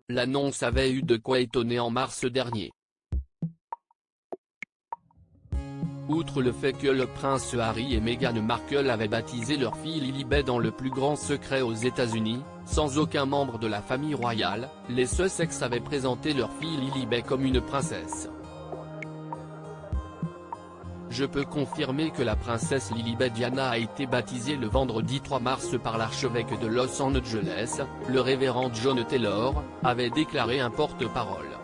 l'annonce avait eu de quoi étonner en mars dernier. Outre le fait que le prince Harry et Meghan Markle avaient baptisé leur fille Lilibet dans le plus grand secret aux États-Unis, sans aucun membre de la famille royale, les Sussex avaient présenté leur fille Lilibet comme une princesse. Je peux confirmer que la princesse Lilibet Diana a été baptisée le vendredi 3 mars par l'archevêque de Los Angeles, le révérend John Taylor, avait déclaré un porte-parole.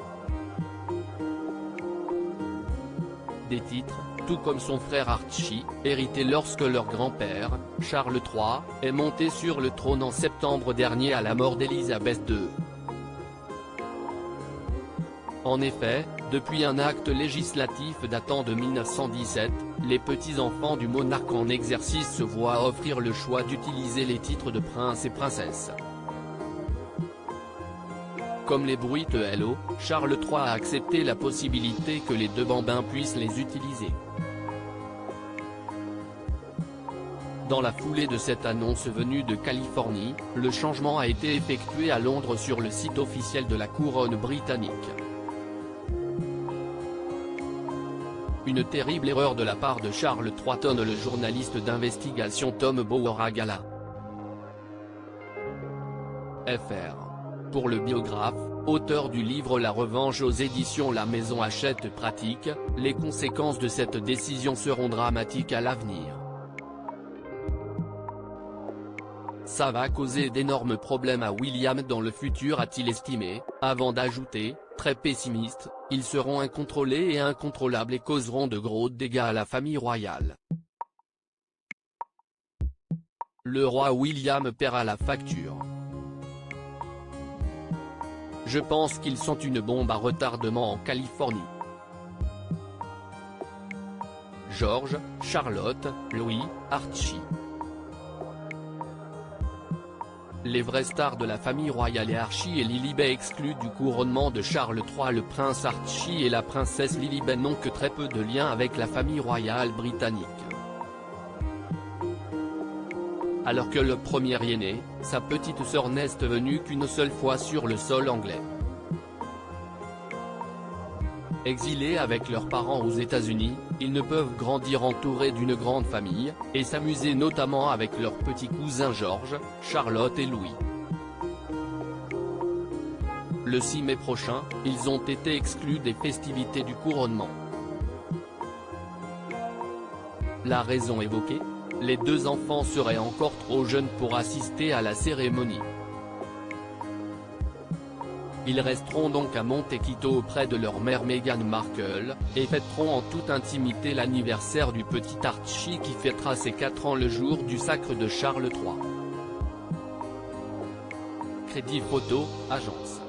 Des titres, tout comme son frère Archie, hérités lorsque leur grand-père, Charles III, est monté sur le trône en septembre dernier à la mort d'Élisabeth II. En effet, depuis un acte législatif datant de 1917, les petits-enfants du monarque en exercice se voient offrir le choix d'utiliser les titres de prince et princesse. Comme les bruites Hello, Charles III a accepté la possibilité que les deux bambins puissent les utiliser. Dans la foulée de cette annonce venue de Californie, le changement a été effectué à Londres sur le site officiel de la couronne britannique. Une terrible erreur de la part de Charles III, tonne le journaliste d'investigation Tom Beauregard. Fr. Pour le biographe, auteur du livre La Revanche aux éditions La Maison Hachette Pratique, les conséquences de cette décision seront dramatiques à l'avenir. Ça va causer d'énormes problèmes à William dans le futur, a-t-il estimé, avant d'ajouter, très pessimiste, ils seront incontrôlés et incontrôlables et causeront de gros dégâts à la famille royale. Le roi William paiera la facture. Je pense qu'ils sont une bombe à retardement en Californie. George, Charlotte, Louis, Archie. Les vraies stars de la famille royale et Archie et Lilibet exclus du couronnement de Charles III. Le prince Archie et la princesse Lilibet n'ont que très peu de liens avec la famille royale britannique. Alors que le premier aîné, sa petite sœur, n'est venue qu'une seule fois sur le sol anglais. Exilés avec leurs parents aux États-Unis, ils ne peuvent grandir entourés d'une grande famille, et s'amuser notamment avec leurs petits cousins George, Charlotte et Louis. Le 6 mai prochain, ils ont été exclus des festivités du couronnement. La raison évoquée ? Les deux enfants seraient encore trop jeunes pour assister à la cérémonie. Ils resteront donc à Montecito auprès de leur mère Meghan Markle, et fêteront en toute intimité l'anniversaire du petit Archie qui fêtera ses 4 ans le jour du sacre de Charles III. Crédit photo, agence.